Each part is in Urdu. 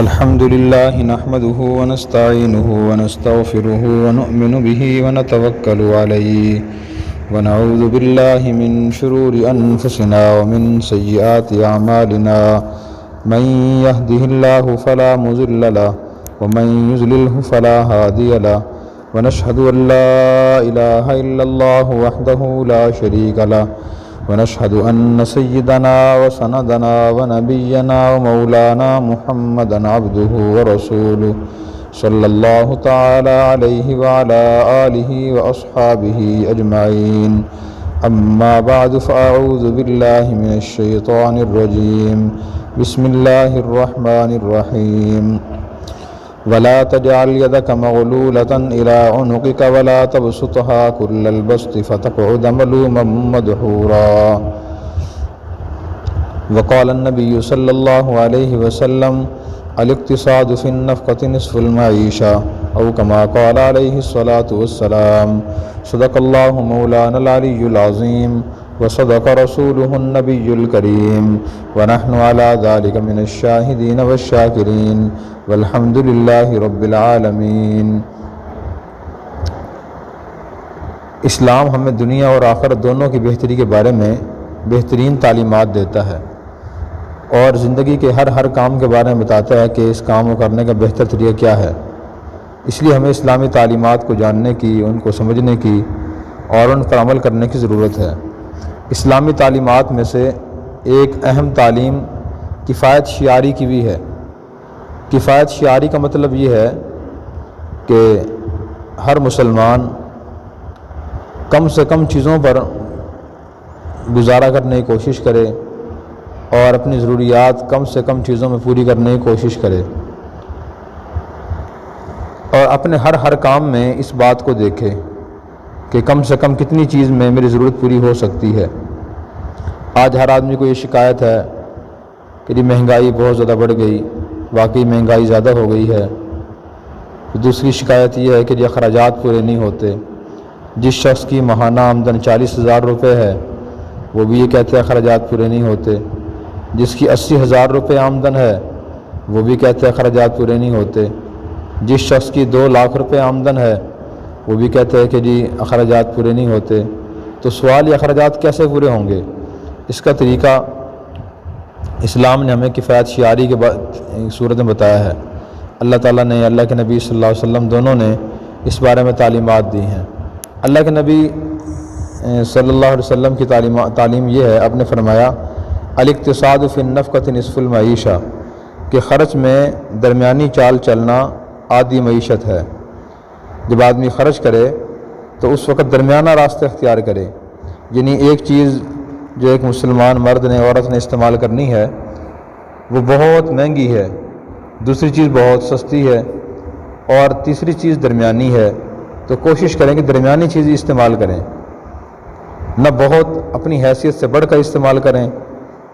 الحمد لله نحمده ونستعينه ونستغفره ونؤمن به ونتوكل عليه ونعوذ بالله من شرور أنفسنا ومن سيئات أعمالنا من يهده الله فلا مضل له ومن يضلله فلا هادي له ونشهد أن لا إله إلا الله وحده لا شريك له ونشهد أن سيدنا وسندنا ونبينا ومولانا محمدا عبده ورسوله صلى الله تعالى عليه وعلى آله وأصحابه أجمعين أما بعد فأعوذ بالله من الشيطان الرجيم بسم الله الرحمن الرحيم ولا تجعل يدك مغلولة إلى عنقك ولا تبسطها كل البسط فتقعد ملوما مدحورا وقال النبي صلى الله عليه وسلم الاقتصاد في النفقة نصف المعيشة أو كما قال عليه الصلاة والسلام صدق الله مولانا العلي العظيم وصدق رسوله النبي الكريم ونحن على ذلك من الشاهدين والشاكرين والحمد لله رب العالمین۔ اسلام ہمیں دنیا اور آخرت دونوں کی بہتری کے بارے میں بہترین تعلیمات دیتا ہے اور زندگی کے ہر کام کے بارے میں بتاتا ہے کہ اس کام کو کرنے کا بہتر طریقہ کیا ہے۔ اس لیے ہمیں اسلامی تعلیمات کو جاننے کی، ان کو سمجھنے کی اور ان پر عمل کرنے کی ضرورت ہے۔ اسلامی تعلیمات میں سے ایک اہم تعلیم کفایت شعاری کی بھی ہے۔ کفایت شعاری کا مطلب یہ ہے کہ ہر مسلمان کم سے کم چیزوں پر گزارا کرنے کی کوشش کرے اور اپنی ضروریات کم سے کم چیزوں میں پوری کرنے کی کوشش کرے، اور اپنے ہر کام میں اس بات کو دیکھے کہ کم سے کم کتنی چیز میں میری ضرورت پوری ہو سکتی ہے۔ آج ہر آدمی کو یہ شکایت ہے کہ یہ مہنگائی بہت زیادہ بڑھ گئی، واقعی مہنگائی زیادہ ہو گئی ہے۔ دوسری شکایت یہ ہے کہ یہ اخراجات پورے نہیں ہوتے۔ جس شخص کی ماہانہ آمدن 40,000 روپے ہے وہ بھی یہ کہتے ہیں اخراجات پورے نہیں ہوتے۔ جس کی 80,000 روپے آمدن ہے وہ بھی کہتے ہیں اخراجات پورے نہیں ہوتے۔ جس شخص کی 2 لاکھ روپے آمدن ہے وہ بھی کہتے ہیں کہ جی اخراجات پورے نہیں ہوتے۔ تو سوال یہ اخراجات کیسے پورے ہوں گے؟ اس کا طریقہ اسلام نے ہمیں کفایت شعاری کے صورت میں بتایا ہے۔ اللہ تعالیٰ نے، اللہ کے نبی صلی اللہ علیہ وسلم دونوں نے اس بارے میں تعلیمات دی ہیں۔ اللہ کے نبی صلی اللہ علیہ وسلم کی تعلیم یہ ہے، آپ نے فرمایا الاقتصاد فی النفقۃ نصف المعیشہ، کہ خرچ میں درمیانی چال چلنا آدھی معیشت ہے۔ جب آدمی خرچ کرے تو اس وقت درمیانہ راستہ اختیار کرے، یعنی ایک چیز جو ایک مسلمان مرد نے، عورت نے استعمال کرنی ہے وہ بہت مہنگی ہے، دوسری چیز بہت سستی ہے اور تیسری چیز درمیانی ہے، تو کوشش کریں کہ درمیانی چیز استعمال کریں، نہ بہت اپنی حیثیت سے بڑھ کر استعمال کریں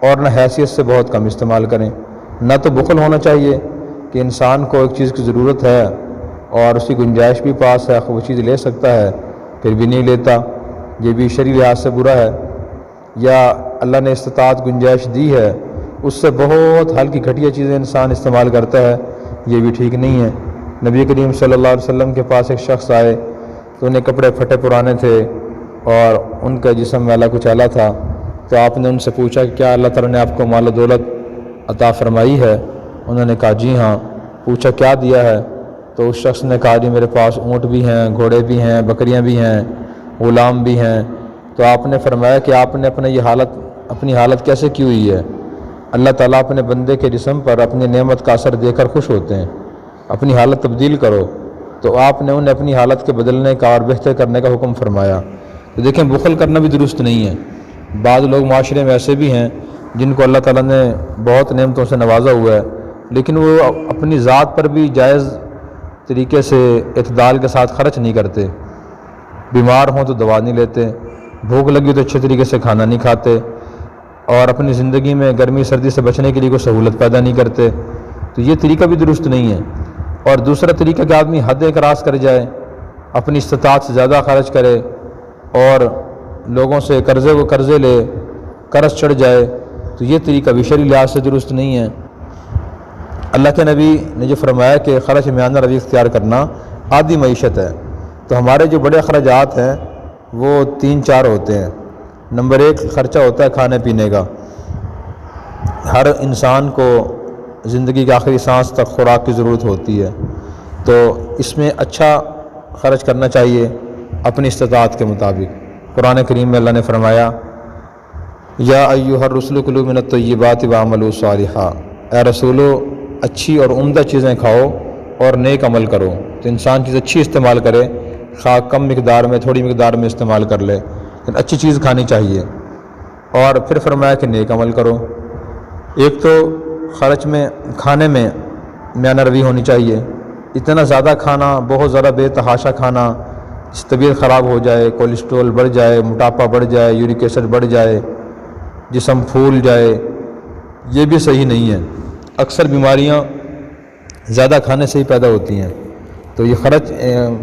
اور نہ حیثیت سے بہت کم استعمال کریں۔ نہ تو بخل ہونا چاہیے کہ انسان کو ایک چیز کی ضرورت ہے اور اسی گنجائش بھی پاس ہے، وہ چیز لے سکتا ہے پھر بھی نہیں لیتا، یہ بھی شرعی لحاظ سے برا ہے۔ یا اللہ نے استطاعت گنجائش دی ہے، اس سے بہت ہلکی گھٹیا چیزیں انسان استعمال کرتا ہے، یہ بھی ٹھیک نہیں ہے۔ نبی کریم صلی اللہ علیہ وسلم کے پاس ایک شخص آئے تو انہیں کپڑے پھٹے پرانے تھے اور ان کا جسم میلا کچیلا تھا، تو آپ نے ان سے پوچھا کہ کیا اللہ تعالیٰ نے آپ کو مال و دولت عطا فرمائی ہے؟ انہوں نے کہا جی ہاں۔ پوچھا کیا دیا ہے؟ تو اس شخص نے کہا جی میرے پاس اونٹ بھی ہیں، گھوڑے بھی ہیں، بکریاں بھی ہیں، غلام بھی ہیں۔ تو آپ نے فرمایا کہ آپ نے اپنی حالت کیسے کی ہوئی ہے؟ اللہ تعالیٰ اپنے بندے کے جسم پر اپنی نعمت کا اثر دے کر خوش ہوتے ہیں، اپنی حالت تبدیل کرو۔ تو آپ نے انہیں اپنی حالت کے بدلنے کا اور بہتر کرنے کا حکم فرمایا۔ تو دیکھیں بخل کرنا بھی درست نہیں ہے۔ بعض لوگ معاشرے میں ایسے بھی ہیں جن کو اللہ تعالیٰ نے بہت نعمتوں سے نوازا ہوا ہے، لیکن وہ اپنی ذات پر بھی جائز طریقے سے اعتدال کے ساتھ خرچ نہیں کرتے۔ بیمار ہوں تو دوا نہیں لیتے، بھوک لگی تو اچھے طریقے سے کھانا نہیں کھاتے، اور اپنی زندگی میں گرمی سردی سے بچنے کے لیے کوئی سہولت پیدا نہیں کرتے۔ تو یہ طریقہ بھی درست نہیں ہے۔ اور دوسرا طریقہ کہ آدمی حد کراس کر جائے، اپنی استطاعت سے زیادہ خرچ کرے اور لوگوں سے قرضے لے، قرض چڑھ جائے، تو یہ طریقہ بھی شرعی لحاظ سے درست نہیں ہے۔ اللہ کے نبی نے جو فرمایا کہ خرچ میانہ روی اختیار کرنا عادی معیشت ہے، تو ہمارے جو بڑے اخراجات ہیں وہ 3-4 ہوتے ہیں۔ نمبر 1 خرچہ ہوتا ہے کھانے پینے کا۔ ہر انسان کو زندگی کے آخری سانس تک خوراک کی ضرورت ہوتی ہے، تو اس میں اچھا خرچ کرنا چاہیے اپنی استطاعت کے مطابق۔ قرآن کریم میں اللہ نے فرمایا یا ایھا الرسل کلوا من الطیبات واعملوا صالحا، اے رسولو اچھی اور عمدہ چیزیں کھاؤ اور نیک عمل کرو۔ تو انسان چیز اچھی استعمال کرے، خواہ کم مقدار میں تھوڑی مقدار میں استعمال کر لے، لیکن اچھی چیز کھانی چاہیے۔ اور پھر فرمایا کہ نیک عمل کرو۔ ایک تو خرچ میں کھانے میں میانہ روی ہونی چاہیے۔ اتنا زیادہ کھانا، بہت زیادہ بے تحاشا کھانا، جس طبیعت خراب ہو جائے، کولیسٹرول بڑھ جائے، موٹاپا بڑھ جائے، یورک ایسڈ بڑھ جائے، جسم پھول جائے، یہ بھی صحیح نہیں ہے۔ اکثر بیماریاں زیادہ کھانے سے ہی پیدا ہوتی ہیں، تو یہ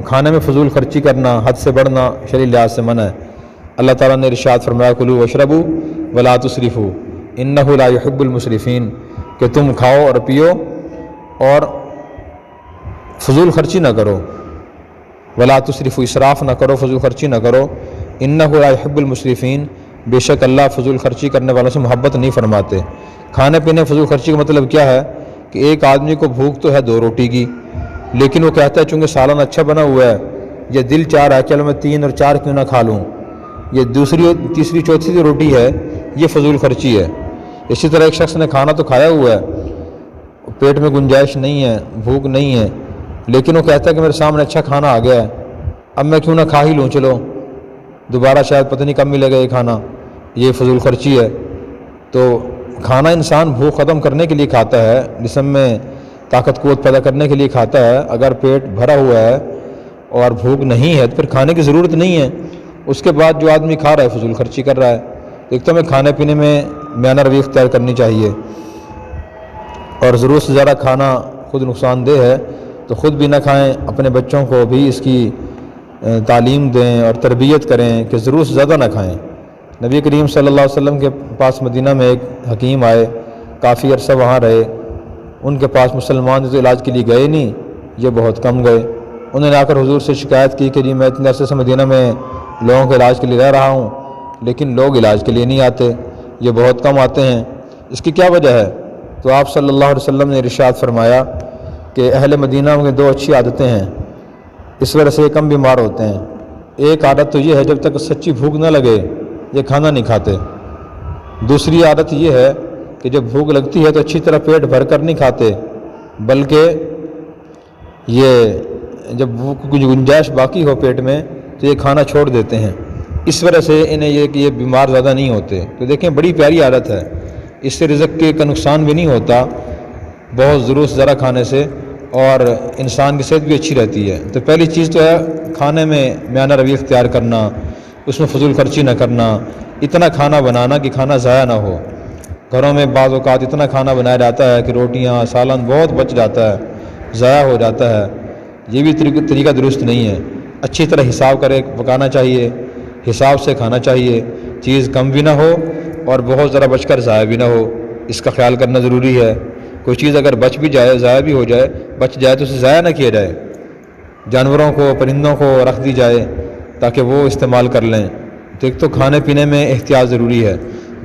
کھانے میں فضول خرچی کرنا، حد سے بڑھنا شرعی لحاظ سے منع ہے۔ اللہ تعالیٰ نے ارشاد فرمایا کلوا واشربوا ولا تسرفوا انہ لا يحب المسرفین، کہ تم کھاؤ اور پیو اور فضول خرچی نہ کرو، ولا تسرفوا اسراف نہ کرو، فضول خرچی نہ کرو، انہ لا يحب المسرفین، بے شک اللہ فضول خرچی کرنے والوں سے محبت نہیں فرماتے۔ کھانے پینے فضول خرچی کا مطلب کیا ہے کہ ایک آدمی کو بھوک تو ہے 2 روٹی کی، لیکن وہ کہتا ہے چونکہ سالن اچھا بنا ہوا ہے، یہ دل چاہ رہا ہے چلو میں 3 اور 4 کیوں نہ کھا لوں، یہ دوسری تیسری چوتھی جو روٹی ہے یہ فضول خرچی ہے۔ اسی طرح ایک شخص نے کھانا تو کھایا ہوا ہے، پیٹ میں گنجائش نہیں ہے، بھوک نہیں ہے، لیکن وہ کہتا ہے کہ میرے سامنے اچھا کھانا آ گیا ہے، اب میں کیوں نہ کھا ہی لوں، چلو دوبارہ شاید پتہ نہیں کب ملے گا یہ کھانا، یہ فضول خرچی ہے۔ تو کھانا انسان بھوک ختم کرنے کے لیے کھاتا ہے، جسم میں طاقت قوت پیدا کرنے کے لیے کھاتا ہے۔ اگر پیٹ بھرا ہوا ہے اور بھوک نہیں ہے تو پھر کھانے کی ضرورت نہیں ہے۔ اس کے بعد جو آدمی کھا رہا ہے فضول خرچی کر رہا ہے۔ ایک تو ہمیں کھانے پینے میں میانہ روی اختیار کرنی چاہیے، اور ضرورت سے زیادہ کھانا خود نقصان دہ ہے، تو خود بھی نہ کھائیں، اپنے بچوں کو بھی اس کی تعلیم دیں اور تربیت کریں کہ ضرورت سے زیادہ نہ کھائیں۔ نبی کریم صلی اللہ علیہ وسلم کے پاس مدینہ میں ایک حکیم آئے، کافی عرصہ وہاں رہے، ان کے پاس مسلمان تو علاج کے لیے گئے نہیں، یہ بہت کم گئے۔ انہوں نے آ کر حضور سے شکایت کی کہ جی میں اتنے عرصے سے مدینہ میں لوگوں کے علاج کے لیے رہ رہا ہوں، لیکن لوگ علاج کے لیے نہیں آتے، یہ بہت کم آتے ہیں، اس کی کیا وجہ ہے؟ تو آپ صلی اللہ علیہ وسلم نے ارشاد فرمایا کہ اہل مدینہ میں 2 اچھی عادتیں ہیں، اس وجہ سے یہ کم بیمار ہوتے ہیں۔ ایک عادت تو یہ ہے جب تک سچی بھوک نہ لگے یہ کھانا نہیں کھاتے۔ دوسری عادت یہ ہے کہ جب بھوک لگتی ہے تو اچھی طرح پیٹ بھر کر نہیں کھاتے، بلکہ یہ جب بھوک کی گنجائش باقی ہو پیٹ میں تو یہ کھانا چھوڑ دیتے ہیں، اس وجہ سے انہیں یہ کہ یہ بیمار زیادہ نہیں ہوتے۔ تو دیکھیں بڑی پیاری عادت ہے، اس سے رزق کا نقصان بھی نہیں ہوتا بہت ضرورت سے زیادہ کھانے سے، اور انسان کی صحت بھی اچھی رہتی ہے۔ تو پہلی چیز تو ہے کھانے میں میانہ روی اختیار کرنا، اس میں فضول خرچی نہ کرنا، اتنا کھانا بنانا کہ کھانا ضائع نہ ہو۔ گھروں میں بعض اوقات اتنا کھانا بنایا جاتا ہے کہ روٹیاں سالن بہت بچ جاتا ہے، ضائع ہو جاتا ہے، یہ بھی طریقہ درست نہیں ہے۔ اچھی طرح حساب کرے پکانا چاہیے، حساب سے کھانا چاہیے، چیز کم بھی نہ ہو اور بہت ذرا بچ کر ضائع بھی نہ ہو، اس کا خیال کرنا ضروری ہے۔ کوئی چیز اگر بچ بھی جائے، ضائع بھی ہو جائے، بچ جائے تو اسے ضائع نہ کیا جائے، جانوروں کو پرندوں کو رکھ دی جائے تاکہ وہ استعمال کر لیں۔ تو ایک تو کھانے پینے میں احتیاط ضروری ہے،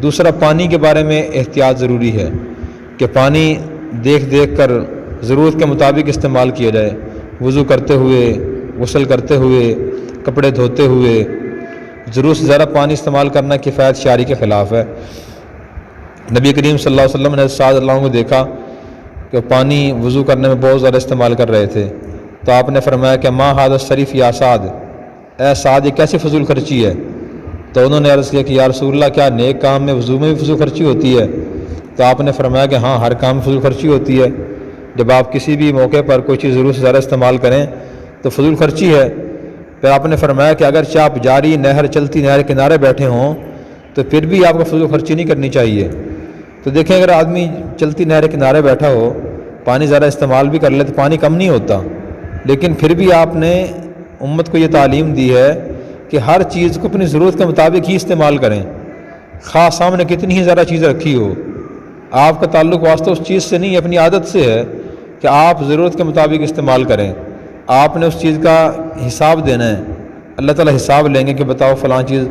دوسرا پانی کے بارے میں احتیاط ضروری ہے کہ پانی دیکھ دیکھ کر ضرورت کے مطابق استعمال کیا جائے، وضو کرتے ہوئے، غسل کرتے ہوئے، کپڑے دھوتے ہوئے ضرورت سے زیادہ پانی استعمال کرنا کفایت شعاری کے خلاف ہے۔ نبی کریم صلی اللہ علیہ وسلم نے سعد اللہ عنہ کو دیکھا کہ پانی وضو کرنے میں بہت زیادہ استعمال کر رہے تھے، تو آپ نے فرمایا کہ ما ھذا الشریف یا سعد، اے سعد یہ کیسی فضول خرچی ہے؟ تو انہوں نے عرض کیا کہ یا رسول اللہ کیا نیک کام میں وضو میں بھی فضول خرچی ہوتی ہے؟ تو آپ نے فرمایا کہ ہاں ہر کام میں فضول خرچی ہوتی ہے، جب آپ کسی بھی موقع پر کوئی چیز ضرورت سے زیادہ استعمال کریں تو فضول خرچی ہے۔ پھر آپ نے فرمایا کہ اگرچہ آپ جاری نہر چلتی نہر کنارے بیٹھے ہوں تو پھر بھی آپ کو فضول خرچی نہیں کرنی چاہیے۔ تو دیکھیں اگر آدمی چلتی نہر کنارے بیٹھا ہو، پانی زیادہ استعمال بھی کر لے تو پانی کم نہیں ہوتا، لیکن پھر بھی آپ نے امت کو یہ تعلیم دی ہے کہ ہر چیز کو اپنی ضرورت کے مطابق ہی استعمال کریں، خاص سامنے کتنی ہی زیادہ چیزیں رکھی ہو، آپ کا تعلق واسطہ اس چیز سے نہیں، اپنی عادت سے ہے کہ آپ ضرورت کے مطابق استعمال کریں۔ آپ نے اس چیز کا حساب دینا ہے، اللہ تعالیٰ حساب لیں گے کہ بتاؤ فلاں چیز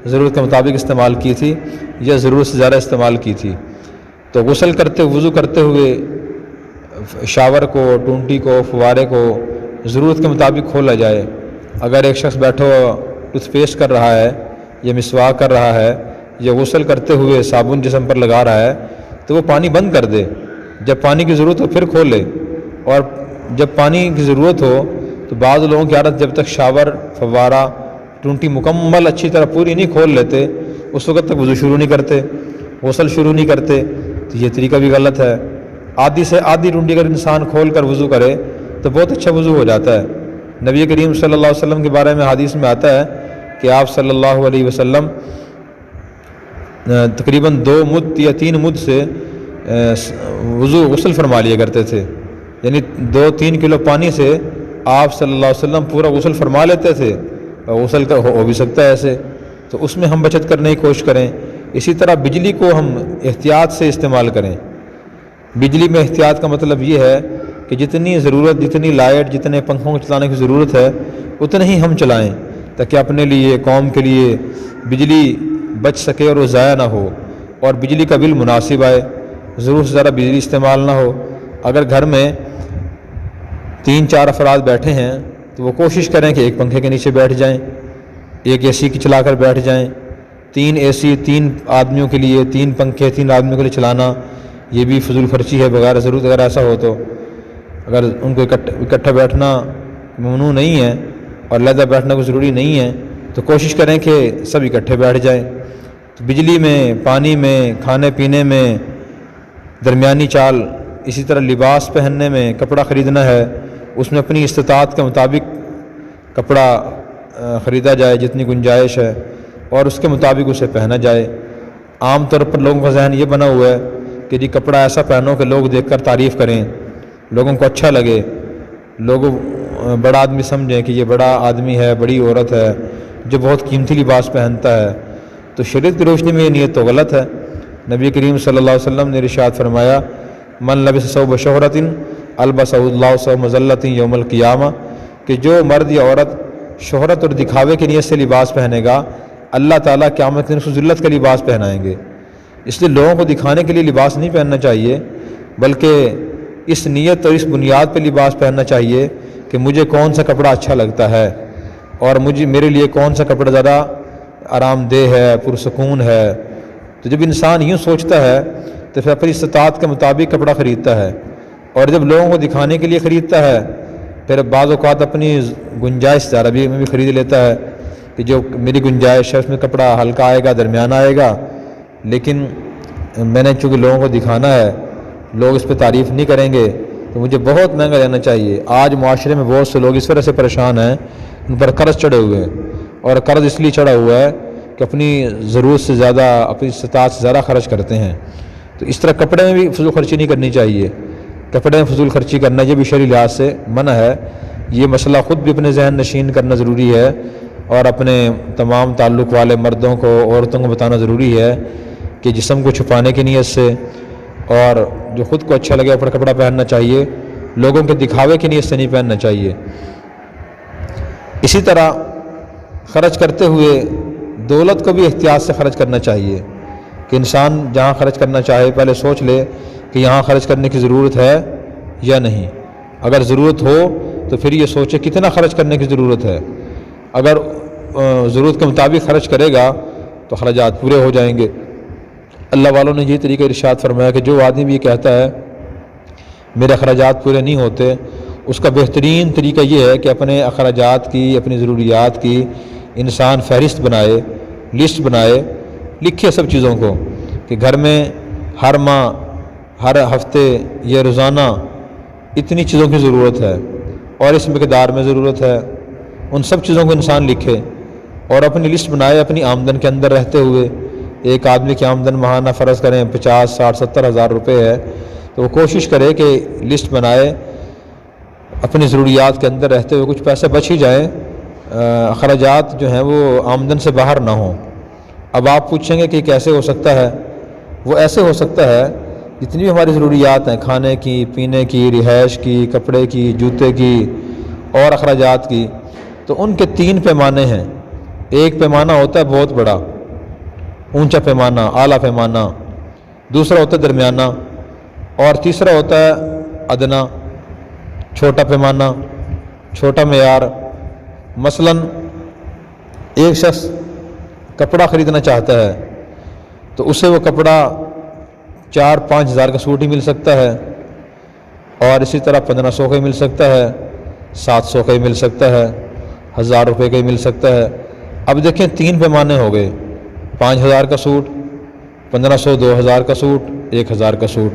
ضرورت کے مطابق استعمال کی تھی یا ضرورت سے زیادہ استعمال کی تھی۔ تو غسل کرتے وضو کرتے ہوئے شاور کو، ٹونٹی کو، فوارے کو ضرورت کے مطابق کھولا جائے۔ اگر ایک شخص بیٹھا ہوا ٹوتھ پیسٹ کر رہا ہے یا مسواک کر رہا ہے یا غسل کرتے ہوئے صابن جسم پر لگا رہا ہے تو وہ پانی بند کر دے، جب پانی کی ضرورت ہو پھر کھولے۔ اور جب پانی کی ضرورت ہو تو بعض لوگوں کی عادت جب تک شاور، فوارہ، ٹونٹی مکمل اچھی طرح پوری نہیں کھول لیتے اس وقت تک وضو شروع نہیں کرتے، غسل شروع نہیں کرتے، تو یہ طریقہ بھی غلط ہے۔ آدھی سے آدھی ٹونٹی اگر انسان کھول کر وضو کرے تو بہت اچھا وضو ہو جاتا ہے۔ نبی کریم صلی اللہ علیہ وسلم کے بارے میں حدیث میں آتا ہے کہ آپ صلی اللہ علیہ وسلم تقریباً 2 مد یا 3 مد سے وضو غسل فرما لیا کرتے تھے، یعنی 2-3 کلو پانی سے آپ صلی اللہ علیہ وسلم پورا غسل فرما لیتے تھے۔ غسل کا ہو بھی سکتا ہے ایسے، تو اس میں ہم بچت کرنے کی کوشش کریں۔ اسی طرح بجلی کو ہم احتیاط سے استعمال کریں۔ بجلی میں احتیاط کا مطلب یہ ہے کہ جتنی ضرورت، جتنی لائٹ، جتنے پنکھوں کو چلانے کی ضرورت ہے اتنے ہی ہم چلائیں، تاکہ اپنے لیے، قوم کے لیے بجلی بچ سکے اور وہ ضائع نہ ہو، اور بجلی کا بل مناسب آئے، ضرورت سے زیادہ بجلی استعمال نہ ہو۔ اگر گھر میں 3-4 افراد بیٹھے ہیں تو وہ کوشش کریں کہ ایک پنکھے کے نیچے بیٹھ جائیں، ایک اے سی کی چلا کر بیٹھ جائیں۔ 3 اے سی 3 آدمیوں کے لیے، 3 پنکھے 3 آدمیوں کے لیے چلانا یہ بھی فضول خرچی ہے بغیر ضرورت۔ اگر ایسا ہو تو اگر ان کو اکٹھا بیٹھنا ممنوع نہیں ہے اور علیحدہ بیٹھنا کوئی ضروری نہیں ہے تو کوشش کریں کہ سب اکٹھے بیٹھ جائیں۔ تو بجلی میں، پانی میں، کھانے پینے میں درمیانی چال، اسی طرح لباس پہننے میں، کپڑا خریدنا ہے اس میں اپنی استطاعت کے مطابق کپڑا خریدا جائے جتنی گنجائش ہے، اور اس کے مطابق اسے پہنا جائے۔ عام طور پر لوگوں کا ذہن یہ بنا ہوا ہے کہ جی کپڑا ایسا پہنو کہ لوگ دیکھ کر تعریف کریں، لوگوں کو اچھا لگے، لوگ بڑا آدمی سمجھیں کہ یہ بڑا آدمی ہے، بڑی عورت ہے جو بہت قیمتی لباس پہنتا ہے۔ تو شریعت کی روشنی میں یہ نیت تو غلط ہے۔ نبی کریم صلی اللہ علیہ وسلم نے ارشاد فرمایا، من لبس ثوب شہرۃ البسہ اللہ ثوب مذلۃ یوم القیامہ، کہ جو مرد یا عورت شہرت اور دکھاوے کی نیت سے لباس پہنے گا اللہ تعالیٰ قیامت کے دن اس کو ذلت کا لباس پہنائیں گے۔ اس لیے لوگوں کو دکھانے کے لیے لباس نہیں پہننا چاہیے، بلکہ اس نیت اور اس بنیاد پہ لباس پہننا چاہیے کہ مجھے کون سا کپڑا اچھا لگتا ہے اور میرے لیے کون سا کپڑا زیادہ آرام دہ ہے، پرسکون ہے۔ تو جب انسان یوں سوچتا ہے تو پھر اپنی استطاعت کے مطابق کپڑا خریدتا ہے، اور جب لوگوں کو دکھانے کے لیے خریدتا ہے پھر بعض اوقات اپنی گنجائش زیادہ بھی خرید لیتا ہے کہ جو میری گنجائش ہے اس میں کپڑا ہلکا آئے گا، درمیانہ آئے گا، لیکن میں نے چونکہ لوگوں کو دکھانا ہے، لوگ اس پہ تعریف نہیں کریں گے تو مجھے بہت مہنگا لینا چاہیے۔ آج معاشرے میں بہت سے لوگ اس وجہ سے پریشان ہیں، ان پر قرض چڑھے ہوئے ہیں، اور قرض اس لیے چڑھا ہوا ہے کہ اپنی ضرورت سے زیادہ، اپنی استطاعت سے زیادہ خرچ کرتے ہیں۔ تو اس طرح کپڑے میں بھی فضول خرچی نہیں کرنی چاہیے، کپڑے میں فضول خرچی کرنا یہ بھی شرعی لحاظ سے منع ہے۔ یہ مسئلہ خود بھی اپنے ذہن نشین کرنا ضروری ہے، اور اپنے تمام تعلق والے مردوں کو، عورتوں کو بتانا ضروری ہے کہ جسم کو چھپانے کی نیت سے اور جو خود کو اچھا لگے اپنا کپڑا پہننا چاہیے، لوگوں کے دکھاوے کی نیت سے نہیں پہننا چاہیے۔ اسی طرح خرچ کرتے ہوئے دولت کو بھی احتیاط سے خرچ کرنا چاہیے کہ انسان جہاں خرچ کرنا چاہے پہلے سوچ لے کہ یہاں خرچ کرنے کی ضرورت ہے یا نہیں۔ اگر ضرورت ہو تو پھر یہ سوچے کتنا خرچ کرنے کی ضرورت ہے۔ اگر ضرورت کے مطابق خرچ کرے گا تو اخراجات پورے ہو جائیں گے۔ اللہ والوں نے یہ طریقہ ارشاد فرمایا کہ جو آدمی بھی یہ کہتا ہے میرے اخراجات پورے نہیں ہوتے، اس کا بہترین طریقہ یہ ہے کہ اپنے اخراجات کی، اپنی ضروریات کی انسان فہرست بنائے، لسٹ بنائے، لکھے سب چیزوں کو کہ گھر میں ہر ماہ، ہر ہفتے یا روزانہ اتنی چیزوں کی ضرورت ہے اور اس مقدار میں ضرورت ہے۔ ان سب چیزوں کو انسان لکھے اور اپنی لسٹ بنائے اپنی آمدن کے اندر رہتے ہوئے۔ ایک آدمی کی آمدن ماہانہ فرض کریں 50، 60، 70 ہزار روپے ہے تو وہ کوشش کرے کہ لسٹ بنائے، اپنی ضروریات کے اندر رہتے ہوئے کچھ پیسے بچ ہی جائیں، اخراجات جو ہیں وہ آمدن سے باہر نہ ہوں۔ اب آپ پوچھیں گے کہ کیسے ہو سکتا ہے؟ وہ ایسے ہو سکتا ہے جتنی بھی ہماری ضروریات ہیں، کھانے کی، پینے کی، رہائش کی، کپڑے کی، جوتے کی اور اخراجات کی، تو ان کے 3 پیمانے ہیں۔ ایک پیمانہ ہوتا ہے بہت بڑا، اونچا پیمانہ، اعلیٰ پیمانہ، دوسرا ہوتا ہے درمیانہ، اور تیسرا ہوتا ہے ادنا، چھوٹا پیمانہ، چھوٹا معیار۔ مثلاً ایک شخص کپڑا خریدنا چاہتا ہے تو اسے وہ کپڑا 4-5 ہزار کا سوٹ ہی مل سکتا ہے، اور اسی طرح 1500 کا ہی مل سکتا ہے، 700 کا ہی مل سکتا ہے، 1000 روپے کا ہی مل سکتا ہے۔ اب دیکھیں 3 پیمانے ہو گئے، 5000 کا سوٹ، 1500، 2000 کا سوٹ، 1000 کا سوٹ۔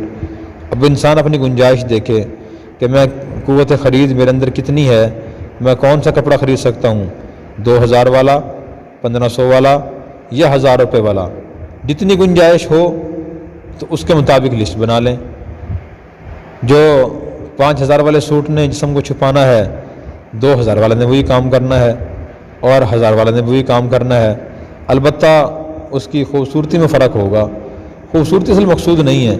اب انسان اپنی گنجائش دیکھے کہ میں قوت خرید میرے اندر کتنی ہے، میں کون سا کپڑا خرید سکتا ہوں، 2000 والا، 1500 والا یا 1000 روپے والا۔ جتنی گنجائش ہو تو اس کے مطابق لسٹ بنا لیں۔ جو 5000 والے سوٹ نے جسم کو چھپانا ہے، 2000 والے نے وہی کام کرنا ہے، اور 1000 والے نے وہی کام کرنا ہے۔ البتہ اس کی خوبصورتی میں فرق ہوگا۔ خوبصورتی اصل مقصود نہیں ہے،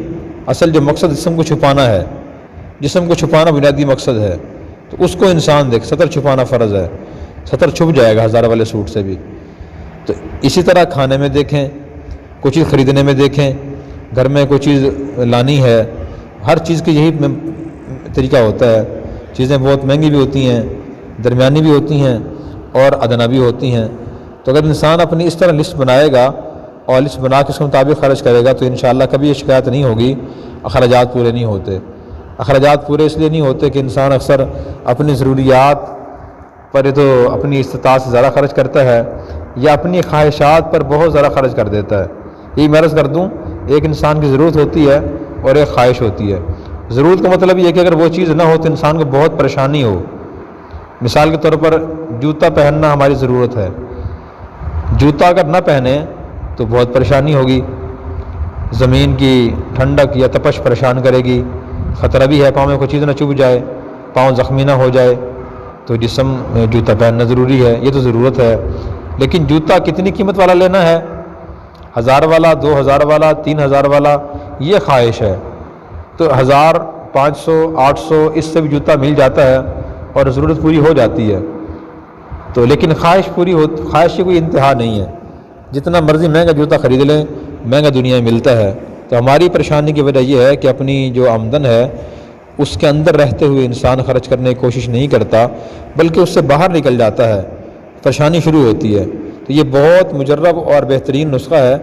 اصل جو مقصد جسم کو چھپانا ہے، جسم کو چھپانا بنیادی مقصد ہے، تو اس کو انسان دیکھ، سطر چھپانا فرض ہے، سطر چھپ جائے گا 1000 والے سوٹ سے بھی۔ تو اسی طرح کھانے میں دیکھیں، کوئی چیز خریدنے میں دیکھیں، گھر میں کوئی چیز لانی ہے، ہر چیز کی یہی طریقہ ہوتا ہے۔ چیزیں بہت مہنگی بھی ہوتی ہیں، درمیانی بھی ہوتی ہیں، اور ادنا بھی ہوتی ہیں۔ تو اگر انسان اپنی اس طرح لسٹ بنائے گا اور لسٹ بنا کے اس کے مطابق خرچ کرے گا تو انشاءاللہ کبھی یہ شکایت نہیں ہوگی اخراجات پورے نہیں ہوتے۔ اخراجات پورے اس لیے نہیں ہوتے کہ انسان اکثر اپنی ضروریات پر تو اپنی استطاعت سے زیادہ خرچ کرتا ہے، یا اپنی خواہشات پر بہت زیادہ خرچ کر دیتا ہے۔ یہ میں عرض کر دوں، ایک انسان کی ضرورت ہوتی ہے اور ایک خواہش ہوتی ہے۔ ضرورت کا مطلب یہ ہے کہ اگر وہ چیز نہ ہو تو انسان کو بہت پریشانی ہو۔ مثال کے طور پر جوتا پہننا ہماری ضرورت ہے، جوتا اگر نہ پہنے تو بہت پریشانی ہوگی، زمین کی ٹھنڈک یا تپش پریشان کرے گی، خطرہ بھی ہے پاؤں میں کوئی چیز نہ چبھ جائے، پاؤں زخمی نہ ہو جائے، تو جسم میں جوتا پہننا ضروری ہے، یہ تو ضرورت ہے۔ لیکن جوتا کتنی قیمت والا لینا ہے، 1000 والا، 2000 والا، 3000 والا، یہ خواہش ہے۔ تو 1000، 500، 800 اس سے بھی جوتا مل جاتا ہے اور ضرورت پوری ہو جاتی ہے۔ تو لیکن خواہش خواہش کی کوئی انتہا نہیں ہے، جتنا مرضی مہنگا جوتا خرید لیں، مہنگا دنیا میں ملتا ہے۔ تو ہماری پریشانی کی وجہ یہ ہے کہ اپنی جو آمدن ہے اس کے اندر رہتے ہوئے انسان خرچ کرنے کی کوشش نہیں کرتا، بلکہ اس سے باہر نکل جاتا ہے، پریشانی شروع ہوتی ہے۔ تو یہ بہت مجرب اور بہترین نسخہ ہے۔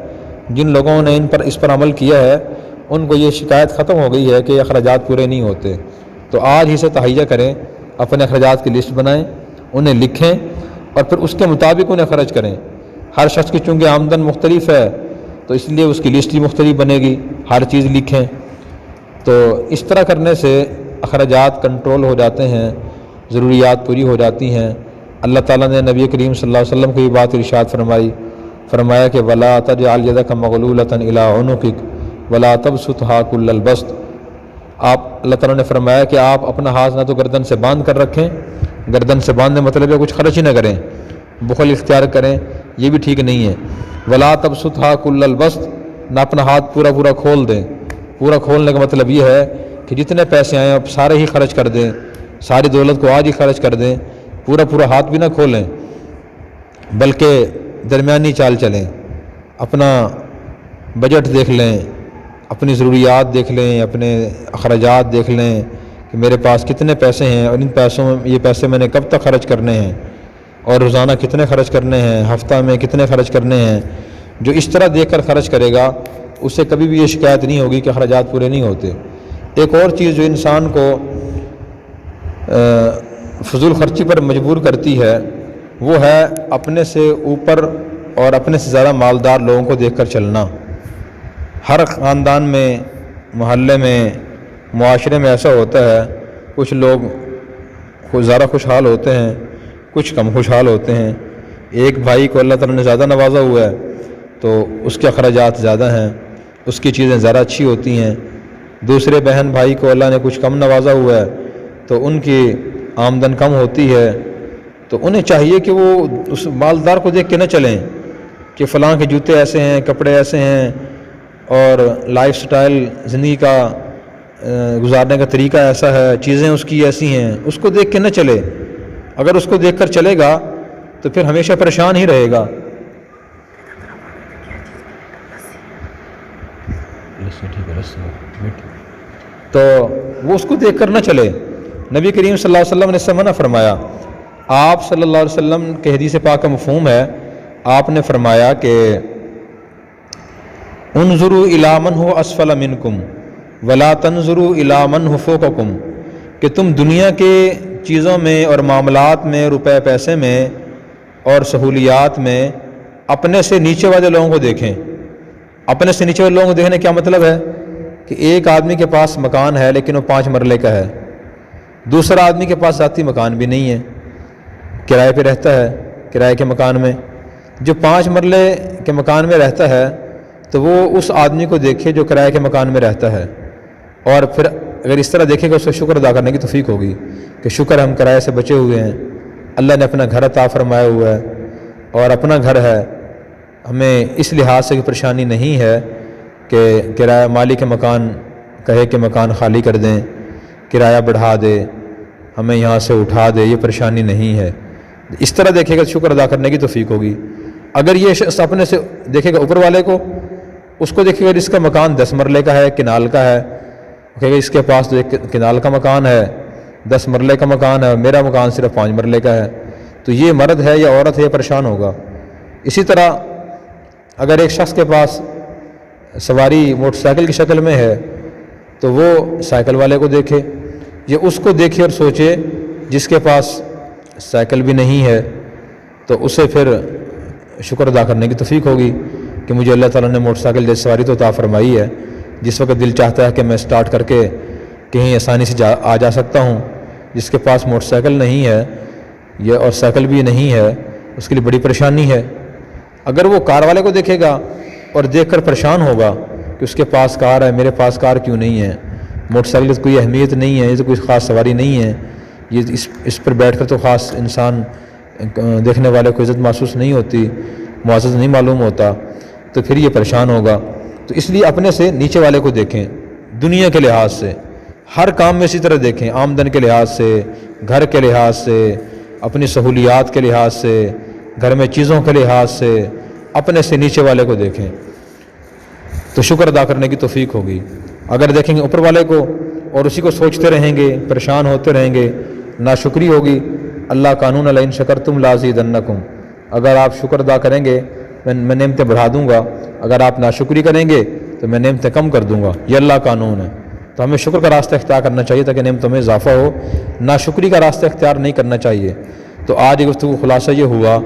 جن لوگوں نے اس پر عمل کیا ہے ان کو یہ شکایت ختم ہو گئی ہے کہ اخراجات پورے نہیں ہوتے۔ تو آج ہی سے تہیہ کریں، اپنے اخراجات کی لسٹ بنائیں، انہیں لکھیں اور پھر اس کے مطابق انہیں خرچ کریں۔ ہر شخص کی چونکہ آمدن مختلف ہے تو اس لیے اس کی لسٹ بھی مختلف بنے گی، ہر چیز لکھیں۔ تو اس طرح کرنے سے اخراجات کنٹرول ہو جاتے ہیں، ضروریات پوری ہو جاتی ہیں۔ اللہ تعالیٰ نے نبی کریم صلی اللہ علیہ وسلم کو یہ بات ارشاد فرمایا کہ وَلَا تَجْعَلْ يَدَكَ مَغْلُولَةً إِلَىٰ عُنُقِكَ وَلَا تَبْسُطْهَا كُلَّ الْبَسْطِ۔ اللہ تعالیٰ نے فرمایا کہ آپ اپنا ہاتھ نہ تو گردن سے باندھ کر رکھیں، گردن سے باندھنے مطلب ہے کچھ خرچ ہی نہ کریں، بخل اختیار کریں، یہ بھی ٹھیک نہیں ہے۔ وَلَا تَبْسُطْهَا كُلَّ الْبَسْطِ، نہ اپنا ہاتھ پورا کھول دیں۔ پورا کھولنے کا مطلب یہ ہے کہ جتنے پیسے آئیں آپ سارے ہی خرچ کر دیں، ساری دولت کو آج ہی خرچ کر دیں، پورا ہاتھ بھی نہ کھولیں، بلکہ درمیانی چال چلیں، اپنا بجٹ دیکھ لیں، اپنی ضروریات دیکھ لیں، اپنے اخراجات دیکھ لیں کہ میرے پاس کتنے پیسے ہیں اور ان پیسوں میں یہ پیسے میں نے کب تک خرچ کرنے ہیں، اور روزانہ کتنے خرچ کرنے ہیں، ہفتہ میں کتنے خرچ کرنے ہیں۔ جو اس طرح دیکھ کر خرچ کرے گا اس سے کبھی بھی یہ شکایت نہیں ہوگی کہ اخراجات پورے نہیں ہوتے۔ ایک اور چیز جو انسان کو فضول خرچی پر مجبور کرتی ہے وہ ہے اپنے سے اوپر اور اپنے سے زیادہ مالدار لوگوں کو دیکھ کر چلنا۔ ہر خاندان میں، محلے میں، معاشرے میں ایسا ہوتا ہے، کچھ لوگ زیادہ خوشحال ہوتے ہیں، کچھ کم خوشحال ہوتے ہیں۔ ایک بھائی کو اللہ تعالیٰ نے زیادہ نوازا ہوا ہے تو اس کے اخراجات زیادہ ہیں، اس کی چیزیں زیادہ اچھی ہوتی ہیں۔ دوسرے بہن بھائی کو اللہ نے کچھ کم نوازا ہوا ہے تو ان کی آمدن کم ہوتی ہے، تو انہیں چاہیے کہ وہ اس مالدار کو دیکھ کے نہ چلیں کہ فلاں کے جوتے ایسے ہیں، کپڑے ایسے ہیں اور لائف سٹائل زندگی کا گزارنے کا طریقہ ایسا ہے، چیزیں اس کی ایسی ہیں، اس کو دیکھ کے نہ چلے۔ اگر اس کو دیکھ کر چلے گا تو پھر ہمیشہ پریشان ہی رہے گا۔ تو وہ اس کو دیکھ کر نہ چلے۔ نبی کریم صلی اللہ علیہ وسلم نے اس سے منع فرمایا۔ آپ صلی اللہ علیہ وسلم کے حدیث پاک کا مفہوم ہے، آپ نے فرمایا کہ انظروا الی من هو اسفل منکم ولا تنظروا الی من هو فوقکم، کہ تم دنیا کے چیزوں میں اور معاملات میں، روپے پیسے میں اور سہولیات میں اپنے سے نیچے والے لوگوں کو دیکھیں۔ اپنے سے نیچے والے لوگوں کو دیکھنے کیا مطلب ہے کہ ایک آدمی کے پاس مکان ہے لیکن وہ 5 مرلے کا ہے، دوسرا آدمی کے پاس ذاتی مکان بھی نہیں ہے، کرائے پہ رہتا ہے، کرائے کے مکان میں۔ جو 5 مرلے کے مکان میں رہتا ہے تو وہ اس آدمی کو دیکھے جو کرائے کے مکان میں رہتا ہے، اور پھر اگر اس طرح دیکھے گا اس کو شکر ادا کرنے کی توفیق ہوگی کہ شکر ہم کرائے سے بچے ہوئے ہیں، اللہ نے اپنا گھر عطا فرمایا ہوا ہے اور اپنا گھر ہے، ہمیں اس لحاظ سے کوئی پریشانی نہیں ہے کہ کرایہ مالک مکان کہے کہ مکان خالی کر دیں، کرایہ بڑھا دے، ہمیں یہاں سے اٹھا دے، یہ پریشانی نہیں ہے۔ اس طرح دیکھے گا شکر ادا کرنے کی توفیق ہوگی۔ اگر یہ شخص اپنے سے دیکھے گا اوپر والے کو، اس کو دیکھے گا جس کا مکان 10 مرلے کا ہے، کنال کا ہے، کہے گا اس کے پاس تو ایک کنال کا مکان ہے، 10 مرلے کا مکان ہے، میرا مکان صرف 5 مرلے کا ہے، تو یہ مرد ہے یا عورت ہے، پریشان ہوگا۔ اسی طرح اگر ایک شخص کے پاس سواری موٹر سائیکل کی شکل میں ہے تو وہ سائیکل والے کو دیکھے، یہ اس کو دیکھے اور سوچے جس کے پاس سائیکل بھی نہیں ہے، تو اسے پھر شکر ادا کرنے کی توفیق ہوگی کہ مجھے اللہ تعالیٰ نے موٹر سائیکل جیسی سواری تو عطا فرمائی ہے، جس وقت دل چاہتا ہے کہ میں سٹارٹ کر کے کہیں آسانی سے آ جا سکتا ہوں۔ جس کے پاس موٹر سائیکل نہیں ہے یہ اور سائیکل بھی نہیں ہے، اس کے لیے بڑی پریشانی ہے۔ اگر وہ کار والے کو دیکھے گا اور دیکھ کر پریشان ہوگا کہ اس کے پاس کار ہے، میرے پاس کار کیوں نہیں ہے، موٹر سائیکل کی کوئی اہمیت نہیں ہے، یہ تو کوئی خاص سواری نہیں ہے، یہ اس پر بیٹھ کر تو خاص انسان دیکھنے والے کو عزت محسوس نہیں ہوتی، معزز نہیں معلوم ہوتا، تو پھر یہ پریشان ہوگا۔ تو اس لیے اپنے سے نیچے والے کو دیکھیں، دنیا کے لحاظ سے ہر کام میں اسی طرح دیکھیں، آمدن کے لحاظ سے، گھر کے لحاظ سے، اپنی سہولیات کے لحاظ سے، گھر میں چیزوں کے لحاظ سے اپنے سے نیچے والے کو دیکھیں تو شکر ادا کرنے کی توفیق ہوگی۔ اگر دیکھیں گے اوپر والے کو اور اسی کو سوچتے رہیں گے، پریشان ہوتے رہیں گے، ناشکری ہوگی۔ اللہ قانون لئن شکرتم لازیدنکم، اگر آپ شکر ادا کریں گے میں نعمتیں بڑھا دوں گا، اگر آپ ناشکری کریں گے تو میں نعمتیں کم کر دوں گا، یہ اللہ قانون ہے۔ تو ہمیں شکر کا راستہ اختیار کرنا چاہیے تاکہ نعمتوں میں اضافہ ہو، ناشکری کا راستہ اختیار نہیں کرنا چاہیے۔ تو آج گفتگو خلاصہ یہ ہوا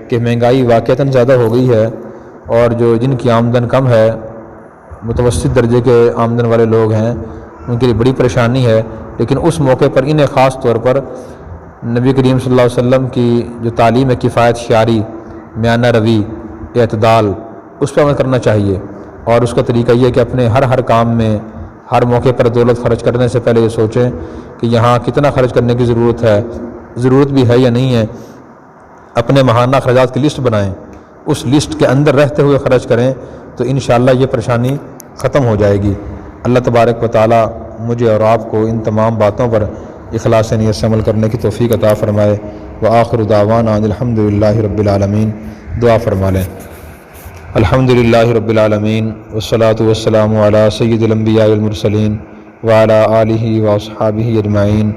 کہ مہنگائی واقعتاً زیادہ ہو گئی ہے، اور جو جن کی آمدن کم ہے، متوسط درجے کے آمدن والے لوگ ہیں، ان کے لیے بڑی پریشانی ہے، لیکن اس موقع پر انہیں خاص طور پر نبی کریم صلی اللہ علیہ وسلم کی جو تعلیم ہے، کفایت شعاری، میانہ روی، اعتدال، اس پہ عمل کرنا چاہیے۔ اور اس کا طریقہ یہ ہے کہ اپنے ہر کام میں، ہر موقع پر دولت خرچ کرنے سے پہلے یہ سوچیں کہ یہاں کتنا خرچ کرنے کی ضرورت ہے، ضرورت بھی ہے یا نہیں ہے۔ اپنے ماہانہ اخراجات کی لسٹ بنائیں، اس لسٹ کے اندر رہتے ہوئے خرچ کریں تو انشاءاللہ یہ پریشانی ختم ہو جائے گی۔ اللہ تبارک و تعالی مجھے اور آپ کو ان تمام باتوں پر اخلاص نیت سے عمل کرنے کی توفیق عطا فرمائے۔ وآخر دعوانا ان الحمد للہ رب العالمین۔ دعا فرما لیں۔ الحمد للہ رب العالمین والصلاة والسلام علی سید الانبیاء والمرسلین وعلی آلہ واصحابہ اجمعین۔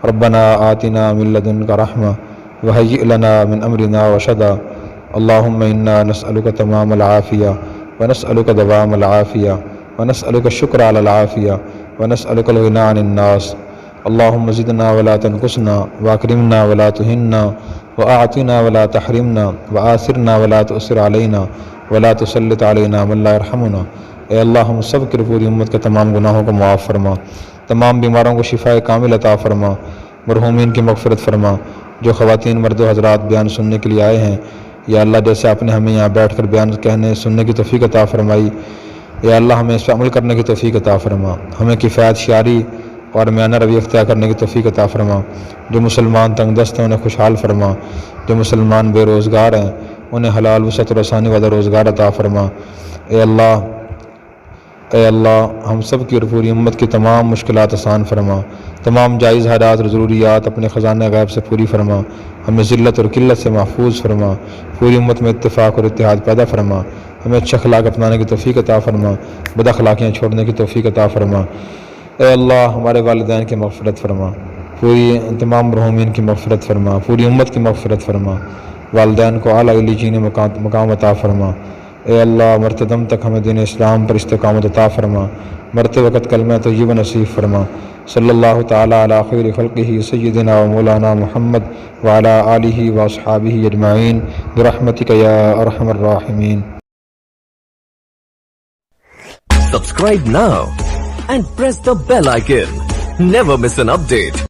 ربنا آتنا من لدنک رحمہ وہیئ لنا من امرنا رشدا۔ اللہم انا نسألک تمام العافیہ ونسألک دوام العافیہ ونسألک الشکر علی العافیہ ونسألک الغنی عن الناس۔ اللہم زدنا ولا تنقصنا واکرمنا ولا تہنا واعطنا ولا تحرمنا وآثرنا ولا تؤثر علینا ولا تسلط علینا من لا یرحمنا۔ اے اللہ ہم سب کی پوری امت کے تمام گناہوں کو معاف فرما، تمام بیماروں کو شفاء کامل عطا فرما، مرحومین کی مغفرت فرما۔ جو خواتین مرد و حضرات بیان سننے کے لیے آئے ہیں، یا اللہ جیسے آپ نے ہمیں یہاں بیٹھ کر بیان کہنے سننے کی توفیق عطا فرمائی، یا اللہ ہمیں اس پہ عمل کرنے کی توفیق عطا فرما، ہمیں کفایت شعاری اور میانہ روی اختیار کرنے کی توفیق عطا فرما۔ جو مسلمان تنگ دست ہیں انہیں خوشحال فرما، جو مسلمان بے روزگار ہیں انہیں حلال وسعت اور آسانی والا روزگار عطا فرما۔ اے اللہ اے اللہ ہم سب کی اور پوری امت کی تمام مشکلات آسان فرما، تمام جائز حاجات اور ضروریات اپنے خزانہ غیب سے پوری فرما، ہمیں ذلت اور قلت سے محفوظ فرما، پوری امت میں اتفاق اور اتحاد پیدا فرما، ہمیں اچھا اخلاق اپنانے کی توفیق عطا فرما، بد اخلاقیاں چھوڑنے کی توفیق عطا فرما۔ اے اللہ ہمارے والدین کی مغفرت فرما، پوری تمام مرحومین کی مغفرت فرما، پوری امت کی مغفرت فرما، والدین کو اعلیٰ علیین مقام عطا فرما۔ اے اللہ مرتے دم تک ہمیں دین اسلام پر استقامت عطا فرما، مرتے وقت کلمہ طیبہ نصیب فرما۔ صلی اللہ تعالیٰ علی خیر خلقہ سیدنا و مولانا محمد وعلی آلہ و اصحابہ اجمعین برحمتک یا ارحم الراحمین۔ Subscribe now and press the bell icon. Never miss an update.